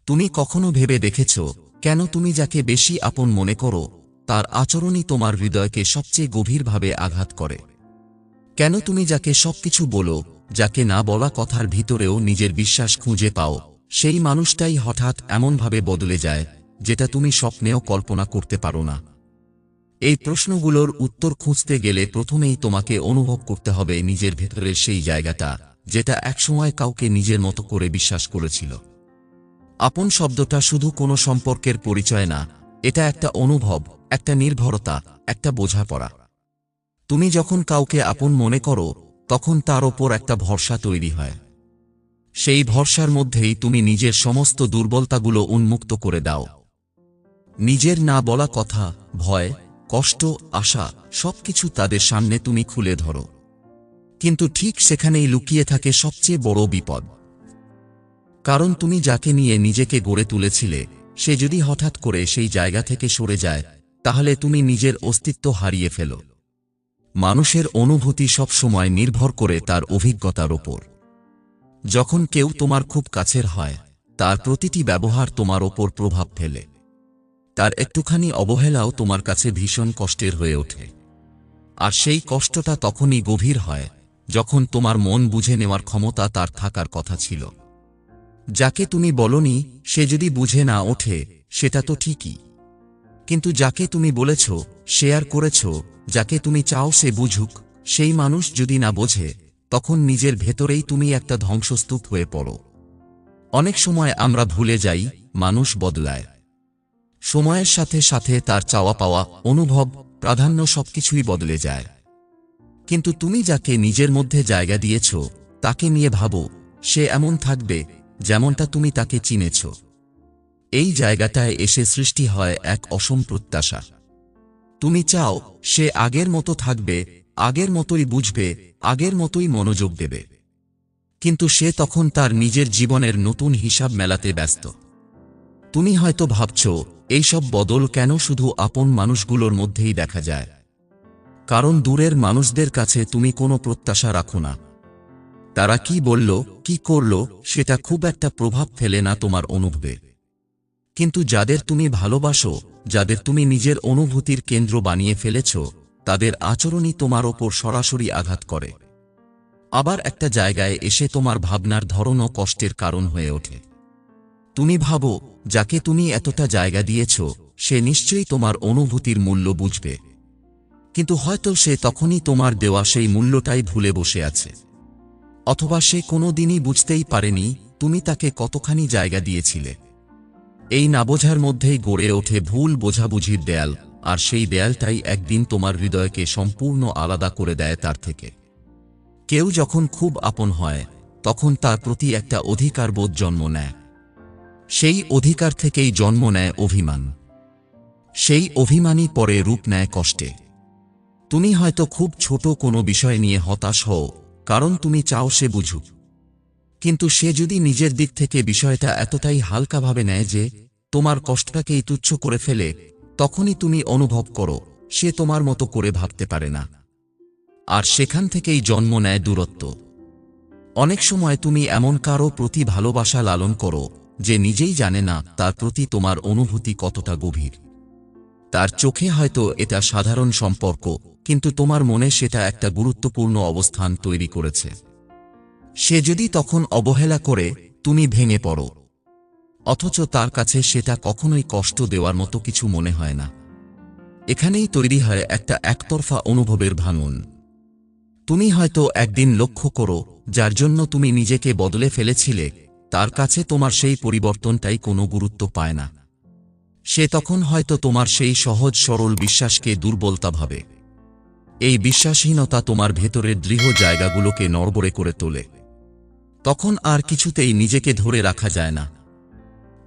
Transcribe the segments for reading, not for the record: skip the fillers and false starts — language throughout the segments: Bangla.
তুমি কখনো ভেবে দেখেছ কেন তুমি যাকে বেশি আপন মনে করো তার আচরণই তোমার হৃদয়কে সবচেয়ে গভীরভাবে আঘাত করে? কেন তুমি যাকে সবকিছু বলো, যাকে না বলা কথার ভিতরেও নিজের বিশ্বাস খুঁজে পাও, সেই মানুষটাই হঠাৎ এমনভাবে বদলে যায় যেটা তুমি স্বপ্নেও কল্পনা করতে পারো না? এই প্রশ্নগুলোর উত্তর খুঁজতে গেলে প্রথমেই তোমাকে অনুভব করতে হবে নিজের ভেতরের সেই জায়গাটা যেটা একসময় কাউকে নিজের মতো করে বিশ্বাস করেছিল। আপন শব্দটা শুধু কোনো সম্পর্কের পরিচয় না, এটা একটা অনুভব, একটা নির্ভরতা, একটা বোঝাপড়া। তুমি যখন কাউকে আপন মনে করো তখন তার ওপর একটা ভরসা তৈরি হয়। সেই ভরসার মধ্যেই তুমি নিজের সমস্ত দুর্বলতাগুলো উন্মুক্ত করে দাও। নিজের না বলা কথা, ভয়, কষ্ট, আশা সবকিছু তাদের সামনে তুমি খুলে ধরো। কিন্তু ঠিক সেখানেই লুকিয়ে থাকে সবচেয়ে বড় বিপদ। কারণ তুমি যাকে নিয়ে নিজেকে গড়ে তুলেছিলে সে যদি হঠাৎ করে সেই জায়গা থেকে সরে যায় তাহলে তুমি নিজের অস্তিত্ব হারিয়ে ফেলো। মানুষের অনুভূতি সবসময় নির্ভর করে তার অভিজ্ঞতার ওপর। যখন কেউ তোমার খুব কাছের হয় তার প্রতিটি ব্যবহার তোমার ওপর প্রভাব ফেলে। তার একটুখানি অবহেলাও তোমার কাছে ভীষণ কষ্টের হয়ে ওঠে। আর সেই কষ্টটা তখনই গভীর হয় যখন তোমার মন বুঝে নেওয়ার ক্ষমতা তার থাকার কথা ছিল। যাকে তুমি বলনি সে যদি বুঝে না ওঠে সেটা তো ঠিকই, কিন্তু যাকে তুমি বলেছ, শেয়ার করেছ, যাকে তুমি চাও সে বুঝুক, সেই মানুষ যদি না বোঝে তখন নিজের ভেতরেই তুমি একটা ধ্বংসস্তূপ হয়ে পড়ো। অনেক সময় আমরা ভুলে যাই মানুষ বদলায়। সময়ের সাথে সাথে তার চাওয়া পাওয়া, অনুভব, প্রাধান্য সবকিছুই বদলে যায়। কিন্তু তুমি যাকে নিজের মধ্যে জায়গা দিয়েছ তাকে নিয়ে ভাবো, সে এমন থাকবে যেমনটা তুমি তাকে চিনেছ। এই জায়গাটায় এসে সৃষ্টি হয় এক অসম প্রত্যাশা। তুমি চাও সে আগের মতো থাকবে, আগের মতোই বুঝবে, আগের মতোই মনোযোগ দেবে। কিন্তু সে তখন তার নিজের জীবনের নতুন হিসাব মেলাতে ব্যস্ত। তুমি হয়তো ভাবছ এইসব বদল কেন শুধু আপন মানুষগুলোর মধ্যেই দেখা যায়। কারণ দূরের মানুষদের কাছে তুমি কোনো প্রত্যাশা রাখো না। তারা কি বলল, কি করল সেটা খুব একটা প্রভাব ফেলে না তোমার অনুভবে। কিন্তু যাদের তুমি ভালোবাসো, যাদের তুমি নিজের অনুভূতির কেন্দ্র বানিয়ে ফেলেছ, তাদের আচরণই তোমার ওপর সরাসরি আঘাত করে। আবার একটা জায়গায় এসে তোমার ভাবনার ধরনও কষ্টের কারণ হয়ে ওঠে। তুমি ভাবো যাকে তুমি এতটা জায়গা দিয়েছ সে নিশ্চয়ই তোমার অনুভূতির মূল্য বুঝবে, কিন্তু হয়তো সে তখনই তোমার দেওয়া সেই মূল্যটাই ভুলে বসে আছে। অথবা সে কোনোদিনই বুঝতেই পারেনি তুমি তাকে কতখানি জায়গা দিয়েছিলে। এই না বোঝার মধ্যেই গড়ে ওঠে ভুল বোঝাবুঝির দেয়াল, আর সেই দেয়ালটাই একদিন তোমার হৃদয়কে সম্পূর্ণ আলাদা করে দেয় তার থেকে। কেউ যখন খুব আপন হয় তখন তার প্রতি একটা অধিকারবোধ জন্ম নেয়। সেই অধিকার থেকেই জন্ম নেয় অভিমান। সেই অভিমানই পরে রূপ নেয় কষ্টে। তুমি হয়তো খুব ছোট কোনো বিষয় নিয়ে হতাশ হও, কারণ তুমি চাও সে বুঝুক। কিন্তু সে যদি নিজের দিক থেকে বিষয়টা এতটাই হালকাভাবে নেয় যে তোমার কষ্টটাকেই তুচ্ছ করে ফেলে, তখনই তুমি অনুভব করো সে তোমার মতো করে ভাবতে পারে না। আর সেখান থেকেই জন্ম নেয় দূরত্ব। অনেক সময় তুমি এমন কারো প্রতি ভালোবাসা লালন করো যে নিজেই জানে না তার প্রতি তোমার অনুভূতি কতটা গভীর। তার চোখে হয়তো এটা সাধারণ সম্পর্ক, কিন্তু তোমার মনে সেটা একটা গুরুত্বপূর্ণ অবস্থান তৈরি করেছে। সে যদি তখন অবহেলা করে তুমি ভেঙে পড়ো, অথচ তার কাছে সেটা কখনোই কষ্ট দেওয়ার মতো কিছু মনে হয় না। এখানেই তৈরি হয় একটা একতরফা অনুভবের ভাঙন। তুমি হয়তো একদিন লক্ষ্য করো যার জন্য তুমি নিজেকে বদলে ফেলেছিলে তার কাছে তোমার সেই পরিবর্তনটাই কোনো গুরুত্ব পায় না। সে তখন হয়তো তোমার সেই সহজ সরল বিশ্বাসকে দুর্বলতা ভাবে। এই বিশ্বাসহীনতা তোমার ভেতরের দৃঢ় জায়গাগুলোকে নড়বড়ে করে তোলে। তখন আর কিছুতেই নিজেকে ধরে রাখা যায় না।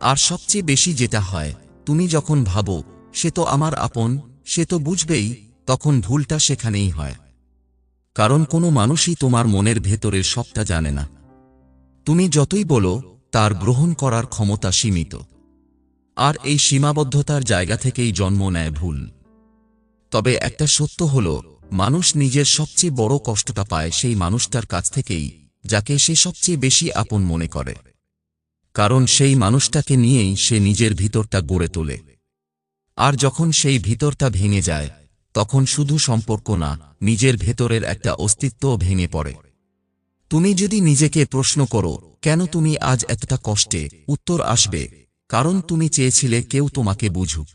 আর সবচেয়ে বেশি যেটা হয়, তুমি যখন ভাবো সে তো আমার আপন, সে তো বুঝবেই, তখন ভুলটা সেখানেই হয়। কারণ কোনো মানুষই তোমার মনের ভেতরের সবটা জানে না। তুমি যতই বলো তার গ্রহণ করার ক্ষমতা সীমিত। আর এই সীমাবদ্ধতার জায়গা থেকেই জন্ম নেয় ভুল। তবে একটা সত্য হলো, মানুষ নিজের সবচেয়ে বড় কষ্টটা পায় সেই মানুষটার কাছ থেকেই যাকে সে সবচেয়ে বেশি আপন মনে করে। কারণ সেই মানুষটাকে নিয়েই সে নিজের ভিতরটা গড়ে তোলে। আর যখন সেই ভিতরটা ভেঙে যায়, তখন শুধু সম্পর্ক না, নিজের ভেতরের একটা অস্তিত্বও ভেঙে পড়ে। তুমি যদি নিজেকে প্রশ্ন করো, কেন তুমি আজ এতটা কষ্টে, উত্তর আসবে, কারণ তুমি চেয়েছিলে কেউ তোমাকে বুঝুক।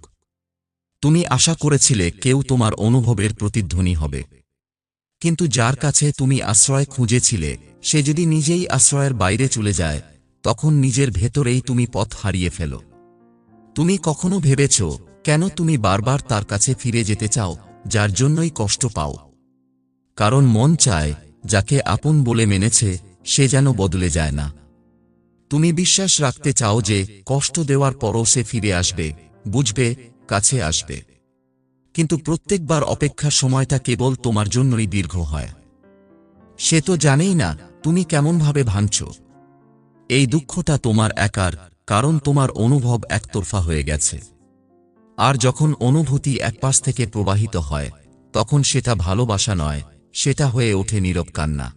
তুমি আশা করেছিলে কেউ তোমার অনুভবের প্রতিধ্বনি হবে। কিন্তু যার কাছে তুমি আশ্রয় খুঁজেছিলে, সে যদি নিজেই আশ্রয়ের বাইরে চলে যায়, তখন নিজের ভেতরেই তুমি পথ হারিয়ে ফেলো। তুমি কখনো ভেবেছ, কেন তুমি বারবার তার কাছে ফিরে যেতে চাও, যার জন্যই কষ্ট পাও? কারণ মন চায়, যাকে আপন বলে মেনেছে, সে যেন বদলে যায় না। তুমি বিশ্বাস রাখতে চাও যে কষ্ট দেওয়ার পরও সে ফিরে আসবে, বুঝবে, কাছে আসবে। কিন্তু প্রত্যেকবার অপেক্ষার সময়টা কেবল তোমার জন্যই দীর্ঘ হয়। সে তো জানেই না তুমি কেমনভাবে ভাঙছ। এই দুঃখটা তোমার একার, কারণ তোমার অনুভব একতরফা হয়ে গেছে। আর যখন অনুভূতি একপাশ থেকে প্রবাহিত হয়, তখন সেটা ভালোবাসা নয়, সেটা হয়ে ওঠে নীরব কান্না।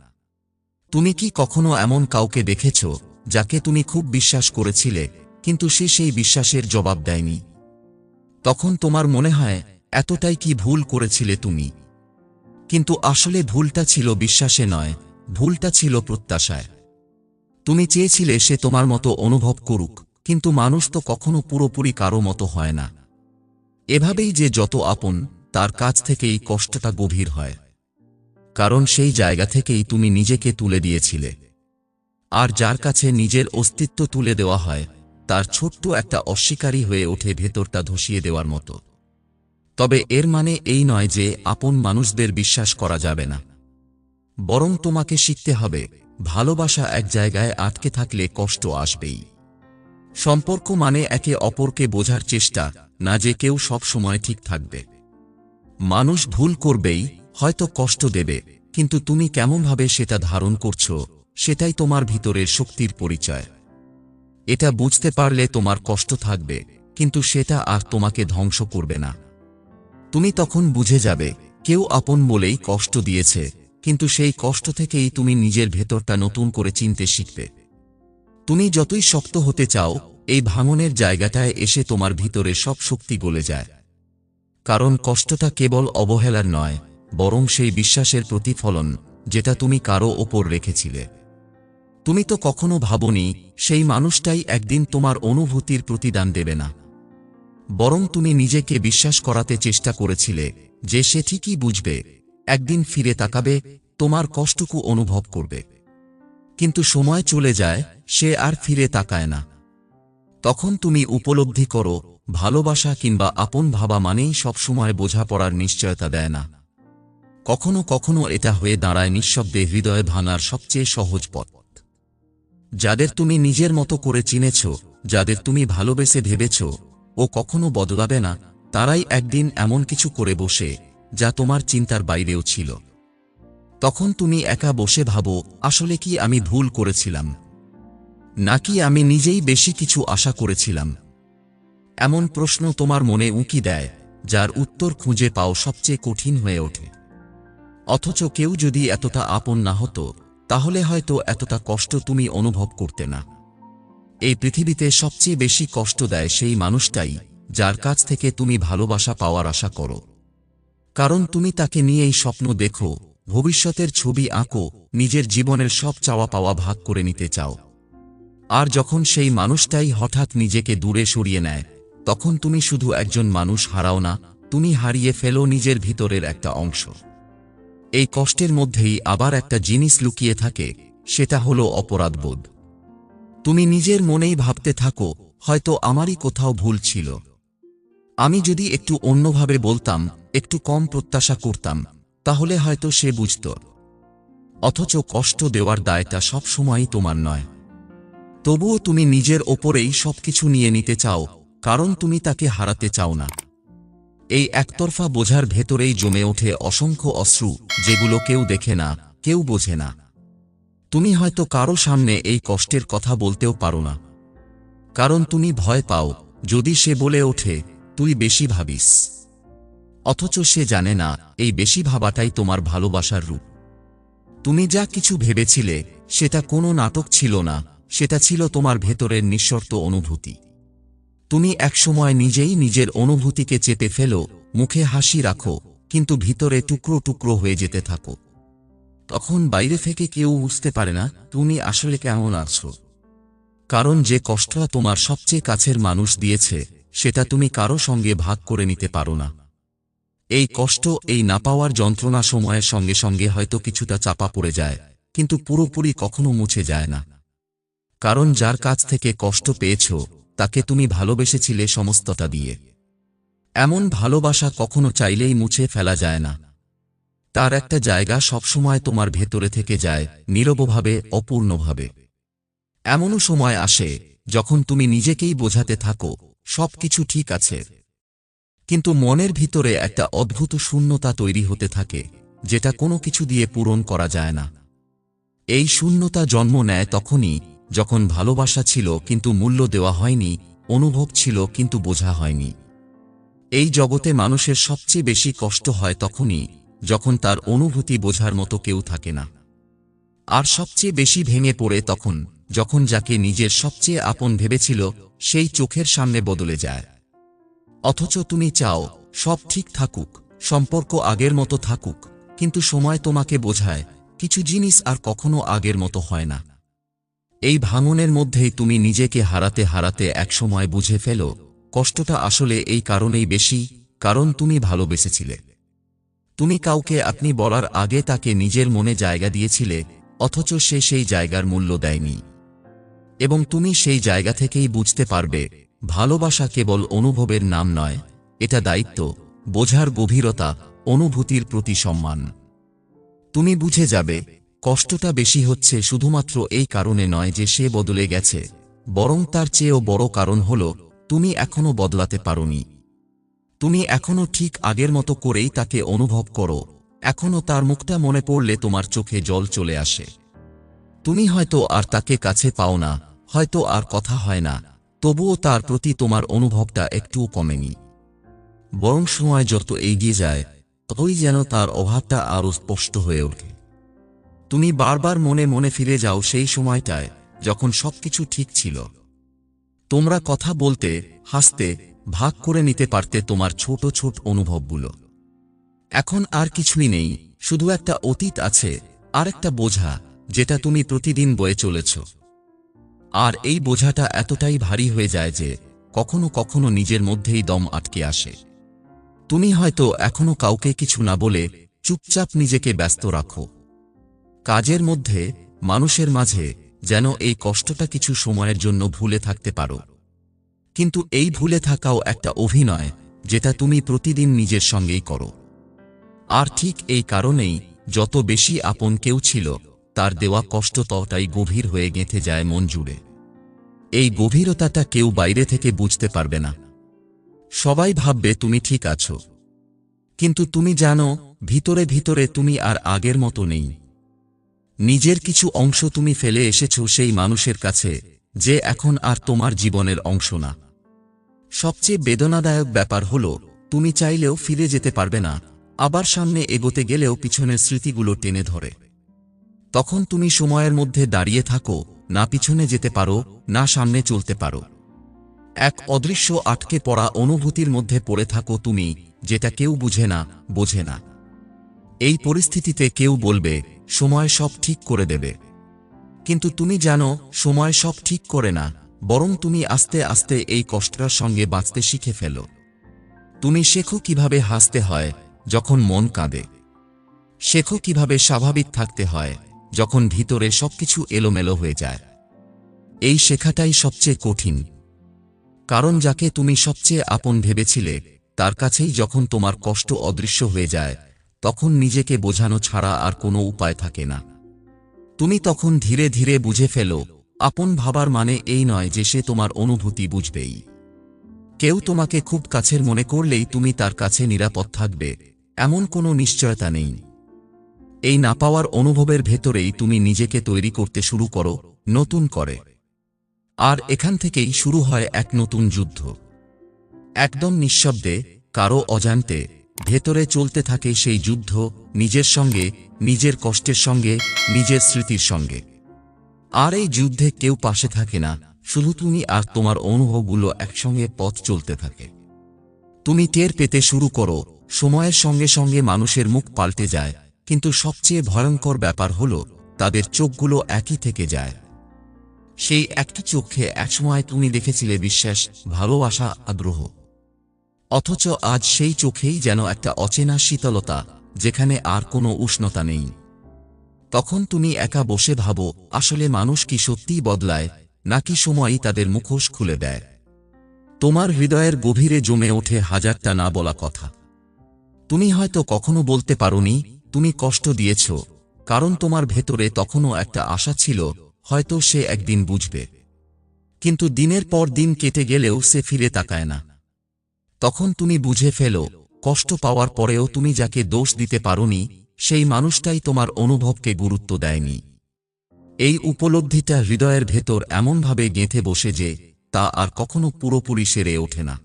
তুমি কি কখনো এমন কাউকে দেখেছ, যাকে তুমি খুব বিশ্বাস করেছিলে, কিন্তু সে সেই বিশ্বাসের জবাব দেয়নি? তখন তোমার মনে হয়, এতটাই কি ভুল করেছিলে তুমি? কিন্তু আসলে ভুলটা ছিল বিশ্বাসে নয়, ভুলটা ছিল প্রত্যাশায়। তুমি চেয়েছিলে সে তোমার মতো অনুভব করুক, কিন্তু মানুষ তো কখনো পুরোপুরি কারো মতো হয় না। এভাবেই যে যত আপন, তার কাছ থেকেই কষ্টটা গভীর হয়। কারণ সেই জায়গা থেকেই তুমি নিজেকে তুলে দিয়েছিলে। আর যার কাছে নিজের অস্তিত্ব তুলে দেওয়া হয়, তার ছোট্ট একটা অস্বীকারী হয়ে ওঠে ভেতরটা ধসিয়ে দেওয়ার মতো। তবে এর মানে এই নয় যে আপন মানুষদের বিশ্বাস করা যাবে না। বরং তোমাকে শিখতে হবে, ভালোবাসা এক জায়গায় আটকে থাকলে কষ্ট আসবেই। সম্পর্ক মানে একে অপরকে বোঝার চেষ্টা, না যে কেউ সব সময় ঠিক থাকবে। মানুষ ভুল করবেই, হয়তো কষ্ট দেবে, কিন্তু তুমি কেমনভাবে সেটা ধারণ করছো, সেটাই তোমার ভিতরের শক্তির পরিচয়। এটা বুঝতে পারলে তোমার কষ্ট থাকবে, কিন্তু সেটা আর তোমাকে ধ্বংস করবে না। তুমি তখন বুঝে যাবে, কেউ আপন বলেই কষ্ট দিয়েছে, কিন্তু সেই কষ্ট থেকেই তুমি নিজের ভেতরটা নতুন করে চিনতে শিখবে। তুমি যতই শক্ত হতে চাও, এই ভাঙনের জায়গাটায় এসে তোমার ভিতরে সব শক্তি গলে যায়। কারণ কষ্টটা কেবল অবহেলার নয়, বরং সেই বিশ্বাসের প্রতিফলন, যেটা তুমি কারো ওপর রেখেছিলে। তুমি তো কখনো ভাবনি সেই মানুষটাই একদিন তোমার অনুভূতির প্রতিদান দেবে না। বরং তুমি নিজেকে বিশ্বাস করাতে চেষ্টা করেছিলে যে সে ঠিকই বুঝবে, একদিন ফিরে তাকাবে, তোমার কষ্টটুকু অনুভব করবে। কিন্তু সময় চলে যায়, সে আর ফিরে তাকায় না। তখন তুমি উপলব্ধি করো, ভালোবাসা কিংবা আপন ভাবা মানেই সবসময় বোঝাপড়ার নিশ্চয়তা দেয় না। কখনো কখনো এটা হয়ে দাঁড়ায় নিঃশব্দে হৃদয় ভাঙার সবচেয়ে সহজ পথ। যাদের তুমি নিজের মতো করে চিনেছ, যাদের তুমি ভালোবেসে ভেবেছ ও কখনো বদলাবে না, তারাই একদিন এমন কিছু করে বসে, যা তোমার চিন্তার বাইরেও ছিল। তখন তুমি একা বসে ভাবো, আসলে কি আমি ভুল করেছিলাম, নাকি আমি নিজেই বেশি কিছু আশা করেছিলাম? এমন প্রশ্ন তোমার মনে উঁকি দেয়, যার উত্তর খুঁজে পাও সবচেয়ে কঠিন হয়ে ওঠে। অথচ কেউ যদি এতটা আপন না হতো, তাহলে হয়তো এতটা কষ্ট তুমি অনুভব করতে না। এই পৃথিবীতে সবচেয়ে বেশি কষ্ট দেয় সেই মানুষটাই, যার কাছ থেকে তুমি ভালোবাসা পাওয়ার আশা করো। কারণ তুমি তাকে নিয়েই স্বপ্ন দেখো, ভবিষ্যতের ছবি আঁকো, নিজের জীবনের সব চাওয়া পাওয়া ভাগ করে নিতে চাও। আর যখন সেই মানুষটাই হঠাৎ নিজেকে দূরে সরিয়ে নেয়, তখন তুমি শুধু একজন মানুষ হারাও না, তুমি হারিয়ে ফেলো নিজের ভিতরের একটা অংশ। এই কষ্টের মধ্যেই আবার একটা জিনিস লুকিয়ে থাকে, সেটা হলো অপরাধবোধ। তুমি নিজের মনেই ভাবতে থাকো, হয়তো আমারই কোথাও ভুল ছিল। আমি যদি একটু অন্যভাবে বলতাম, একটু কম প্রত্যাশা করতাম, তাহলে হয়তো সে বুঝত। অথচ কষ্ট দেওয়ার দায়টা সব সময়ই তোমার নয়। তবুও তুমি নিজের ওপরেই সবকিছু নিয়ে নিতে চাও, কারণ তুমি তাকে হারাতে চাও না। এই একতরফা বোঝার ভেতরেই জমে ওঠে অসংখ্য অশ্রু, যেগুলো কেউ দেখে না, কেউ বোঝে না। তুমি হয়তো কারো সামনে এই কষ্টের কথা বলতেও পারো না, কারণ তুমি ভয় পাও, যদি সে বলে ওঠে, তুই বেশি ভাবিস। অথচ সে জানে না, এই বেশি ভাবাটাই তোমার ভালোবাসার রূপ। তুমি যা কিছু ভেবেছিলে, সেটা কোনো নাটক ছিল না, সেটা ছিল তোমার ভেতরের নিঃশর্ত অনুভূতি। তুমি একসময় নিজেই নিজের অনুভূতিকে চেপে ফেলো, মুখে হাসি রাখো, কিন্তু ভিতরে টুকরো টুকরো হয়ে যেতে থাকো। তখন বাইরে থেকে কেউ বুঝতে পারে না তুমি আসলে কেমন আছো, কারণ যে কষ্টটা তোমার সবচেয়ে কাছের মানুষ দিয়েছে সেটা তুমি কারো সঙ্গে ভাগ করে নিতে পারো না। এই কষ্ট, এই না পাওয়ার যন্ত্রণা সময়ের সঙ্গে সঙ্গে হয়তো কিছুটা চাপা পড়ে যায়, কিন্তু পুরোপুরি কখনো মুছে যায় না। কারণ যার কাছ থেকে কষ্ট পেয়েছ তাকে তুমি ভালোবেসেছিলে সমস্তটা দিয়ে। এমন ভালোবাসা কখনো চাইলেই মুছে ফেলা যায় না। তার একটা জায়গা সবসময় তোমার ভেতরে থেকে যায়, নীরবভাবে, অপূর্ণভাবে। এমনও সময় আসে যখন তুমি নিজেকেই বোঝাতে থাকো সবকিছু ঠিক আছে, কিন্তু মনের ভিতরে একটা অদ্ভুত শূন্যতা তৈরি হতে থাকে, যেটা কোনো কিছু দিয়ে পূরণ করা যায় না। এই শূন্যতা জন্ম নেয় তখনই যখন ভালোবাসা ছিল কিন্তু মূল্য দেওয়া হয়নি, অনুভব ছিল কিন্তু বোঝা হয়নি। এই জগতে মানুষের সবচেয়ে বেশি কষ্ট হয় তখনই যখন তার অনুভূতি বোঝার মতো কেউ থাকে না। আর সবচেয়ে বেশি ভেঙে পড়ে তখন যখন যাকে নিজের সবচেয়ে আপন ভেবেছিল সেই চোখের সামনে বদলে যায়। অথচ তুমি চাও সব ঠিক থাকুক, সম্পর্ক আগের মতো থাকুক, কিন্তু সময় তোমাকে বোঝায় কিছু জিনিস আর কখনো আগের মতো হয় না। এই ভাঙনের মধ্যেই তুমি নিজেকে হারাতে হারাতে একসময় বুঝে ফেলো কষ্টটা আসলে এই কারণেই বেশি, কারণ তুমি ভালোবেসেছিলে। তুমি কাউকে আপনি বলার আগে তাকে নিজের মনে জায়গা দিয়েছিলে, অথচ সে সেই জায়গার মূল্য দেয়নি। এবং তুমি সেই জায়গা থেকেই বুঝতে পারবে ভালোবাসা কেবল অনুভবের নাম নয়, এটা দায়িত্ব, বোঝার গভীরতা, অনুভূতির প্রতি সম্মান। তুমি বুঝে যাবে কষ্টটা বেশি হচ্ছে শুধুমাত্র এই কারণে নয় যে সে বদলে গেছে, বরং তার চেয়েও বড় কারণ হল তুমি এখনো বদলাতে পারোনি। তুমি এখনো ঠিক আগের মতো করেই তাকে অনুভব করো, এখনো তার মুখটা মনে পড়লে তোমার চোখে জল চলে আসে। তুমি হয়তো আর তাকে কাছে পাও না, হয়তো আর কথা হয় না, তবুও তার প্রতি তোমার অনুভবটা একটুও কমেনি। বরং সময় যত এগিয়ে যায় ততই যেন তার অভাবটা আরও স্পষ্ট হয়ে ওঠে। তুমি বারবার মনে মনে ফিরে যাও সেই সময়টায় যখন সবকিছু ঠিক ছিল। তোমরা কথা বলতে, হাসতে, ভাগ করে নিতে পারতে তোমার ছোট ছোট অনুভবগুলো। এখন আর কিছুই নেই, শুধু একটা অতীত আছে, আর একটা বোঝা যেটা তুমি প্রতিদিন বয়ে চলেছ। আর এই বোঝাটা এতটাই ভারী হয়ে যায় যে কখনো কখনো নিজের মধ্যেই দম আটকে আসে। তুমি হয়তো এখনো কাউকে কিছু না বলে চুপচাপ নিজেকে ব্যস্ত রাখো কাজের মধ্যে, মানুষের মাঝে, যেন এই কষ্টটা কিছু সময়ের জন্য ভুলে থাকতে পারো। কিন্তু এই ভুলে থাকাও একটা অভিনয় যেটা তুমি প্রতিদিন নিজের সঙ্গেই করো। আর ঠিক এই কারণেই যত বেশি আপন কেউ ছিল তার দেওয়া কষ্ট ততটাই গভীর হয়ে গেঁথে যায় মন জুড়ে। এই গভীরতাটা কেউ বাইরে থেকে বুঝতে পারবে না। সবাই ভাববে তুমি ঠিক আছো, কিন্তু তুমি জানো ভিতরে ভিতরে তুমি আর আগের মতো নেই। নিজের কিছু অংশ তুমি ফেলে এসেছো সেই মানুষের কাছে যে এখন আর তোমার জীবনের অংশ না। সবচেয়ে বেদনাদায়ক ব্যাপার হলো তুমি চাইলেও ফিরে যেতে পারবে না, আবার সামনে এগোতে গেলেও পিছনের স্মৃতিগুলো টেনে ধরে। তখন তুমি সময়ের মধ্যে দাঁড়িয়ে থাকো, না পিছনে যেতে পারো, না সামনে চলতে পারো। এক অদৃশ্য আটকে পড়া অনুভূতির মধ্যে পড়ে থাকো তুমি, যেটা কেউ বুঝে না, বোঝে না। এই পরিস্থিতিতে কেউ বলবে সময় সব ঠিক করে দেবে, কিন্তু তুমি জানো সময় সব ঠিক করে না, বরং তুমি আস্তে আস্তে এই কষ্টের সঙ্গে বাঁচতে শিখে ফেলো। তুমি শেখো কিভাবে হাসতে হয় যখন মন কাঁদে, শেখো কিভাবে স্বাভাবিক থাকতে হয় যখন ভিতরে সবকিছু এলোমেলো হয়ে যায়। এই শেখাটাই সবচেয়ে কঠিন, কারণ যাকে তুমি সবচেয়ে আপন ভেবেছিলে তার কাছেই যখন তোমার কষ্ট অদৃশ্য হয়ে যায় তখন নিজেকে বোঝানো ছাড়া আর কোনো উপায় থাকে না। তুমি তখন ধীরে ধীরে বুঝে ফেলো আপন ভাবার মানে এই নয় যে সে তোমার অনুভূতি বুঝবেই। কেউ তোমাকে খুব কাছের মনে করলেই তুমি তার কাছে নিরাপদ থাকবে এমন কোনো নিশ্চয়তা নেই। এই না পাওয়ার অনুভবের ভেতরেই তুমি নিজেকে তৈরি করতে শুরু করো নতুন করে। আর এখান থেকেই শুরু হয় এক নতুন যুদ্ধ। একদম নিঃশব্দে, কারো অজান্তে ভেতরে চলতে থাকে সেই যুদ্ধ, নিজের সঙ্গে, নিজের কষ্টের সঙ্গে, নিজের স্মৃতির সঙ্গে। আর এই যুদ্ধে কেউ পাশে থাকে না, শুধু তুমি আর তোমার অনুভবগুলো একসঙ্গে পথ চলতে থাকে। তুমি টের পেতে শুরু করো, সময়ের সঙ্গে সঙ্গে মানুষের মুখ পাল্টে যায়, কিন্তু সবচেয়ে ভয়ঙ্কর ব্যাপার হলো তাদের চোখগুলো একই থেকে যায়। সেই একটি চোখে একসময় তুমি দেখেছিলে বিশ্বাস, ভালোবাসা, আগ্রহ। অথচ আজ সেই চোখেই যেন একটা অচেনা শীতলতা, যেখানে আর কোনো উষ্ণতা নেই। তখন তুমি একা বসে ভাবো, আসলে মানুষ কি সত্যিই বদলায়, নাকি সময়ই তাদের মুখোশ খুলে দেয়? তোমার হৃদয়ের গভীরে জমে ওঠে হাজারটা না বলা কথা। তুমি হয়তো কখনো বলতে পারোনি তুমি কষ্ট দিয়েছ, কারণ তোমার ভেতরে তখনও একটা আশা ছিল, হয়তো সে একদিন বুঝবে। কিন্তু দিনের পর দিন কেটে গেলেও সে ফিরে তাকায় না। তখন তুমি বুঝে ফেলো, কষ্ট পাওয়ার পরেও তুমি যাকে দোষ দিতে পারোনি, সেই মানুষটাই তোমার অনুভবকে গুরুত্ব দেয়নি। এই উপলব্ধিটা হৃদয়ের ভেতর এমনভাবে গেঁথে বসে যে তা আর কখনো পুরোপুরি সেরে ওঠে না।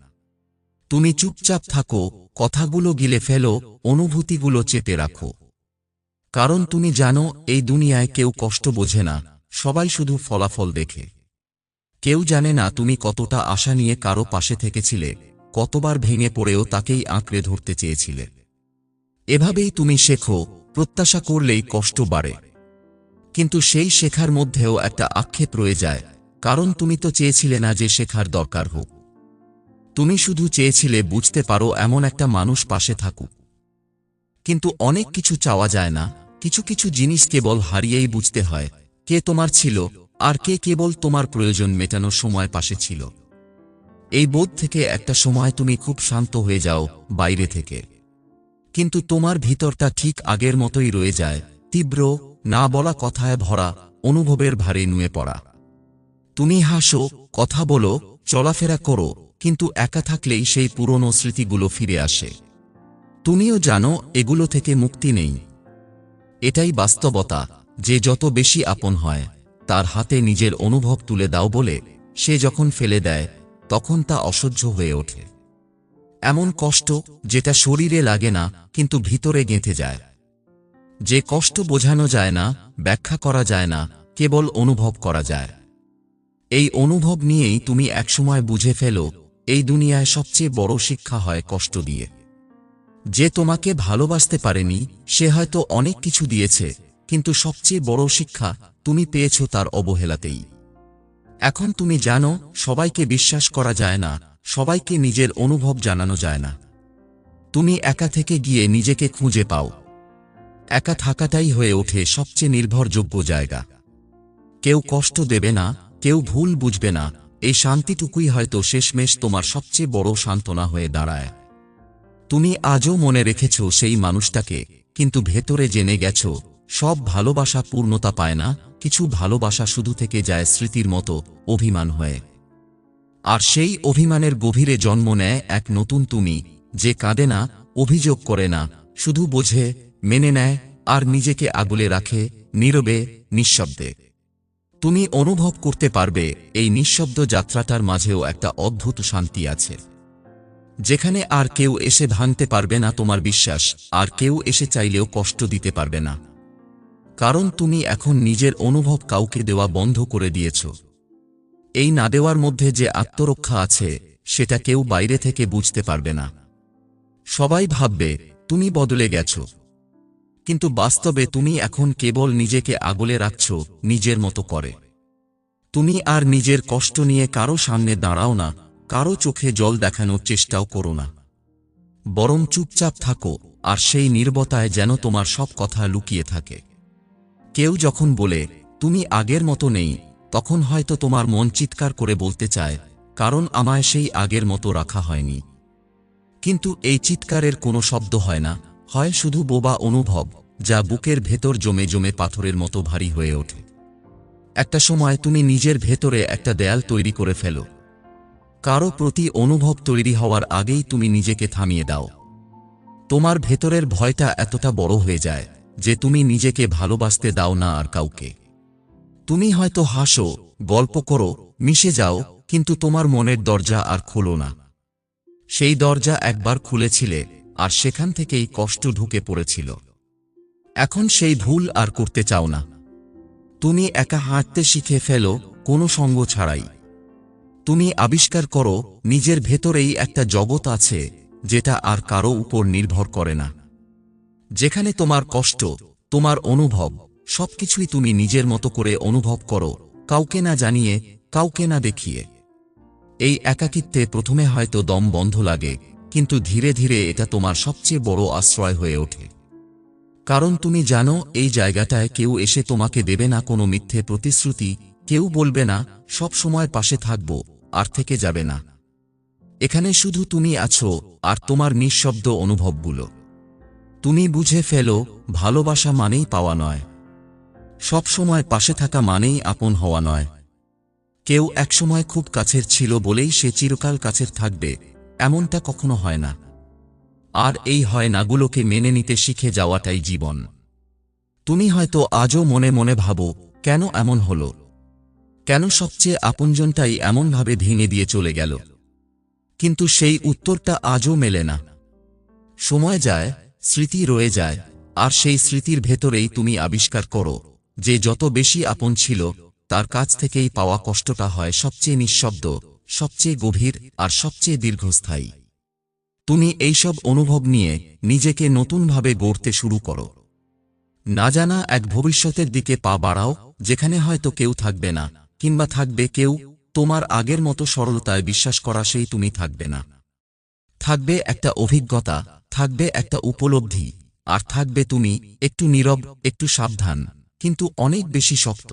তুমি চুপচাপ থাকো, কথাগুলো গিলে ফেলো, অনুভূতিগুলো চেপে রাখো। কারণ তুমি জানো, এই দুনিয়ায় কেউ কষ্ট বোঝে না, সবাই শুধু ফলাফল দেখে। কেউ জানে না তুমি কতটা আশা নিয়ে কারো পাশে থেকেছিলে, কতবার ভেঙে পড়েও তাকেই আঁকড়ে ধরতে চেয়েছিলে। এভাবেই তুমি শেখো, প্রত্যাশা করলেই কষ্ট বাড়ে। কিন্তু সেই শেখার মধ্যেও একটা আক্ষেপ রয়ে যায়, কারণ তুমি তো চেয়েছিলে না যে শেখার দরকার হোক। তুমি শুধু চেয়েছিলে বুঝতে পারো এমন একটা মানুষ পাশে থাকুক। কিন্তু অনেক কিছু চাওয়া যায় না, কিছু কিছু জিনিস কেবল হারিয়েই বুঝতে হয় কে তোমার ছিল, আর কে কেবল তোমার প্রয়োজন মেটানোর সময় পাশে ছিল। এই বোধ থেকে একটা সময় তুমি খুব শান্ত হয়ে যাও বাইরে থেকে, কিন্তু তোমার ভিতরটা ঠিক আগের মতোই রয়ে যায়, তীব্র, না বলা কথায় ভরা, অনুভবের ভারে নুয়ে পড়া। তুমি হাসো, কথা বলো, চলাফেরা করো, কিন্তু একা থাকলেই সেই পুরনো স্মৃতিগুলো ফিরে আসে। তুমিও জানো এগুলো থেকে মুক্তি নেই। এটাই বাস্তবতা, যে যত বেশি আপন হয়, তার হাতে নিজের অনুভব তুলে দাও বলে সে যখন ফেলে দেয়, তখন তা অসহ্য হয়ে ওঠে। এমন কষ্ট যেটা শরীরে লাগে না, কিন্তু ভিতরে গেঁথে যায়। যে কষ্ট বোঝানো যায় না, ব্যাখ্যা করা যায় না, কেবল অনুভব করা যায়। এই অনুভব নিয়েই তুমি একসময় বুঝে ফেলো, এই দুনিয়ায় সবচেয়ে বড় শিক্ষা হয় কষ্ট দিয়ে। যে তোমাকে ভালোবাসতে পারেনি, সে হয়তো অনেক কিছু দিয়েছে, কিন্তু সবচেয়ে বড় শিক্ষা তুমি পেয়েছ তার অবহেলাতেই। এখন তুমি জানো, সবাইকে বিশ্বাস করা যায় না, সবাইকে নিজের অনুভব জানানো যায় না। তুমি একা থেকে গিয়ে নিজেকে খুঁজে পাও। একা থাকাটাই হয়ে ওঠে সবচেয়ে নির্ভরযোগ্য জায়গা। কেউ কষ্ট দেবে না, কেউ ভুল বুঝবে না, এই শান্তিটুকুই হয়তো শেষমেশ তোমার সবচেয়ে বড় সান্ত্বনা হয়ে দাঁড়ায়। তুমি আজও মনে রেখেছ সেই মানুষটাকে, কিন্তু ভেতরে জেনে গেছ, সব ভালোবাসা পূর্ণতা পায় না, কিছু ভালোবাসা শুধু থেকে যায় স্মৃতির মতো, অভিমান হয়ে। আর সেই অভিমানের গভীরে জন্ম নেয় এক নতুন তুমি, যে কাঁদে না, অভিযোগ করে না, শুধু বোঝে, মেনে নেয়, আর নিজেকে আগলে রাখে, নীরবে, নিঃশব্দে। তুমি অনুভব করতে পারবে, এই নিঃশব্দ যাত্রাটার মাঝেও একটা অদ্ভুত শান্তি আছে, যেখানে আর কেউ এসে ভাঙতে পারবে না তোমার বিশ্বাস, আর কেউ এসে চাইলেও কষ্ট দিতে পারবে না। কারণ তুমি এখন নিজের অনুভব কাউকে দেওয়া বন্ধ করে দিয়েছ। এই না দেওয়ার মধ্যে যে আত্মরক্ষা আছে, সেটা কেউ বাইরে থেকে বুঝতে পারবে না। সবাই ভাববে তুমি বদলে গেছ, কিন্তু বাস্তবে তুমি এখন কেবল নিজেকে আগলে রাখছ, নিজের মতো করে। তুমি আর নিজের কষ্ট নিয়ে কারো সামনে দাঁড়াও না, কারো চোখে জল দেখানোর চেষ্টাও করো না। বরং চুপচাপ থাকো, আর সেই নীরবতায় যেন তোমার সব কথা লুকিয়ে থাকে। কেউ যখন বলে তুমি আগের মতো নেই, তখন হয়তো তোমার মন চিৎকার করে বলতে চায়, কারণ আমায় সেই আগের মতো রাখা হয়নি। কিন্তু এই চিৎকারের কোনো শব্দ হয় না, হয় শুধু বোবা অনুভব, যা বুকের ভেতর জমে জমে পাথরের মতো ভারী হয়ে ওঠে। একটা সময় তুমি নিজের ভেতরে একটা দেয়াল তৈরি করে ফেলো। কারো প্রতি অনুভব তৈরি হওয়ার আগেই তুমি নিজেকে থামিয়ে দাও। তোমার ভেতরের ভয়টা এতটা বড় হয়ে যায় যে তুমি নিজেকে ভালোবাসতে দাও না আর কাউকে। তুমি হয়তো হাসো, গল্প করো, মিশে যাও, কিন্তু তোমার মনের দরজা আর খোলো না। সেই দরজা একবার খুলেছিলে, আর সেখান থেকেই কষ্ট ঢুকে পড়েছিল। এখন সেই ভুল আর করতে চাও না। তুমি একা হাঁটতে শিখে ফেলো, কোনো সঙ্গ ছাড়াই। তুমি আবিষ্কার করো নিজের ভেতরেই একটা জগৎ আছে যেটা আর কারো উপর নির্ভর করে না, যেখানে তোমার কষ্ট, তোমার অনুভব সবকিছুই তুমি নিজের মতো করে অনুভব করো, কাউকে না জানিয়ে, কাউকে না দেখিয়ে। এই একাকিত্বে প্রথমে হয়তো দম বন্ধ লাগে, কিন্তু ধীরে ধীরে এটা তোমার সবচেয়ে বড় আশ্রয় হয়ে ওঠে। কারণ তুমি জানো এই জায়গাটায় কেউ এসে তোমাকে দেবে না কোনো মিথ্যে প্রতিশ্রুতি, কেউ বলবে না সব সময় পাশে থাকব আর থেকে যাবে না। এখানে শুধু তুমি আছো আর তোমার নিঃশব্দ অনুভবগুলো। তুমি বুঝে ফেলো ভালোবাসা মানেই পাওয়া নয়, সব সময় পাশে থাকা মানেই আপন হওয়া নয়। কেউ একসময় খুব কাছের ছিল বলেই সে চিরকাল কাছের থাকবে, এমনটা কখনো হয় না। আর এই হয় নাগুলোকে মেনে নিতে শিখে যাওয়াটাই জীবন। তুমি হয়তো আজও মনে মনে ভাবো কেন এমন হলো, কেন সবচেয়ে আপনজনটাই এমনভাবে ভেঙে দিয়ে চলে গেল। কিন্তু সেই উত্তরটা আজও মেলে না। সময় যায়, স্মৃতি রয়ে যায়, আর সেই স্মৃতির ভেতরেই তুমি আবিষ্কার করো যে যত বেশি আপন ছিল তার কাছ থেকেই পাওয়া কষ্টটা হয় সবচেয়ে নিঃশব্দ, সবচেয়ে গভীর আর সবচেয়ে দীর্ঘস্থায়ী। তুমি এইসব অনুভব নিয়ে নিজেকে নতুনভাবে গড়তে শুরু করো। না জানা এক ভবিষ্যতের দিকে পা বাড়াও, যেখানে হয়তো কেউ থাকবে না, কিংবা থাকবে কেউ, তোমার আগের মতো সরলতায় বিশ্বাস করা সেই তুমি থাকবে না। থাকবে একটা অভিজ্ঞতা, থাকবে একটা উপলব্ধি, আর থাকবে তুমি, একটু নীরব, একটু সাবধান, কিন্তু অনেক বেশি শক্ত।